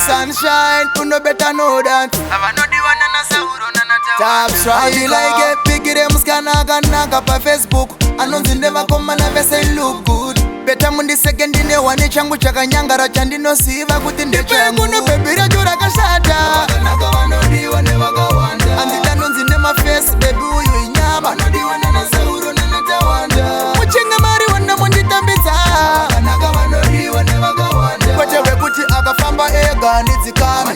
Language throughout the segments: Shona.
Sunshine, you no better know that. Top try you like it, biggie them naga pa Facebook. Anonzi never come and have say look good. Better mundi second in the one changu chakanyangara chandi no siva kutinde changu. No baby rajura kashata. Andita nonzi nema face baby uyu inyama. Muchenga mari wana mundi tambisa. Kwachewe kuti akafamba ega nizikame.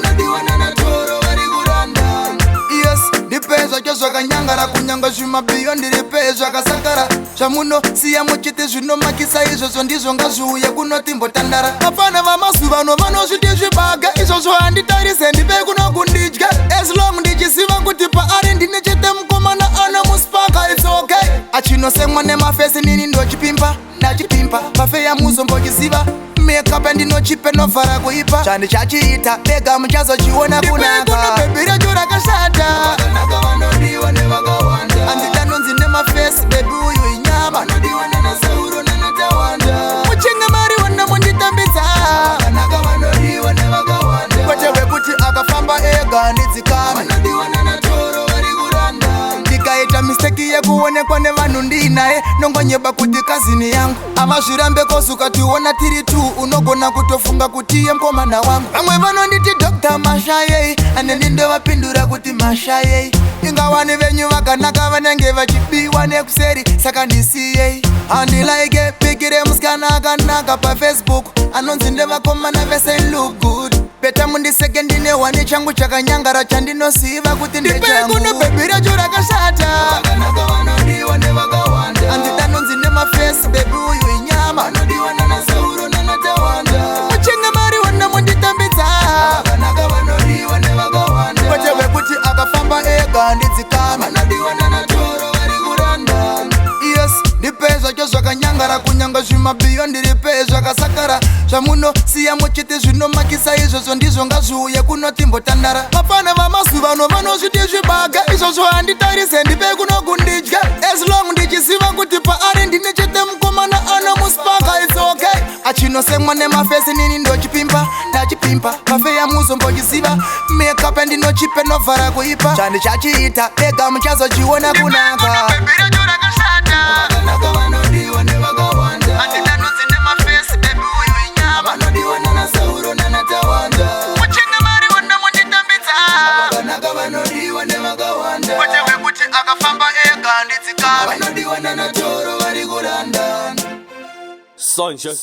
Yes, dipeza chozo kanyangara kunyanga zhuma beyond dipeza kasakara. Shamuno siya muchite zhino makisa izo zondizo ngazuye kunotimbo tandara. Afana vamasuva no vano zvidizvibaga izo zvoanditarise ndipe kuno kundidya. As long ndichisiva kuti paari ndinechete mukomana ana muspaka it's okay. Achinosemwa nemafesi nini ndochipimpa ndachipimpa pafe ya muzo mbochisiva. Makeup and no chip and no vara kuipa. Chani chachiita bega mchazo chiona kunaka. Baby rajura kashata. Andita nonzi nema face baby uyu inyama. Muchenga mari wana munjitambisa. Kwachewe kuti akafamba ega nizikame. Ndikaita mistake ya kuonekwa nevanu ndinae. Nongonyeba kuti kazini yangu. Amazvirambe kosuka tiona tiri tu. Unogona kutofunga kuti mkomana wangu. Amwe vanonditi Dr. Mashaye. Ane ndindo wapindura kuti Mashaye. Ingawani venyu vakanaka vanenge vachibiwa nekuseri. Saka ndisiye andilike pikire muskanaka pa Facebook. Anonzi ndevakomana vese look good. Beta mundi second ine wani changu chakanyangara chandinosiva kuti ndechangu. Ndipekuno baby rajura kashata. Andita nonzi nema face baby uyu inyama. Muchenga mari wana munditambisa. Kwachewe kuti akafamba ega ndizikame. Yes, ndipeza chozo kanyangara kunyanga zhuma beyond ndipeza kasakara. Shamuno siya muchite zvino makisa izo zondizo ngazuye kunotimbo tandara. Mafana vamasuva no vano zvidizvibaga izo zvoanditarise ndipe kuno kundidya. As long ndichisiva kuti paari ndinechete mukomana ana muspaka it's okay. Achinosemwa nemafesi nini ndochipimpa ndachipimpa pafe ya muzo mbochisiva. Makeup and no chip and no vara kuipa. Chani chachiita bega mchazo chiona kunaka. Andita nonzi nema face baby uyu inyama. Muchenga mari wana munditambisa. Kwachewe kuti akafamba ega ndizikame. Sunshine.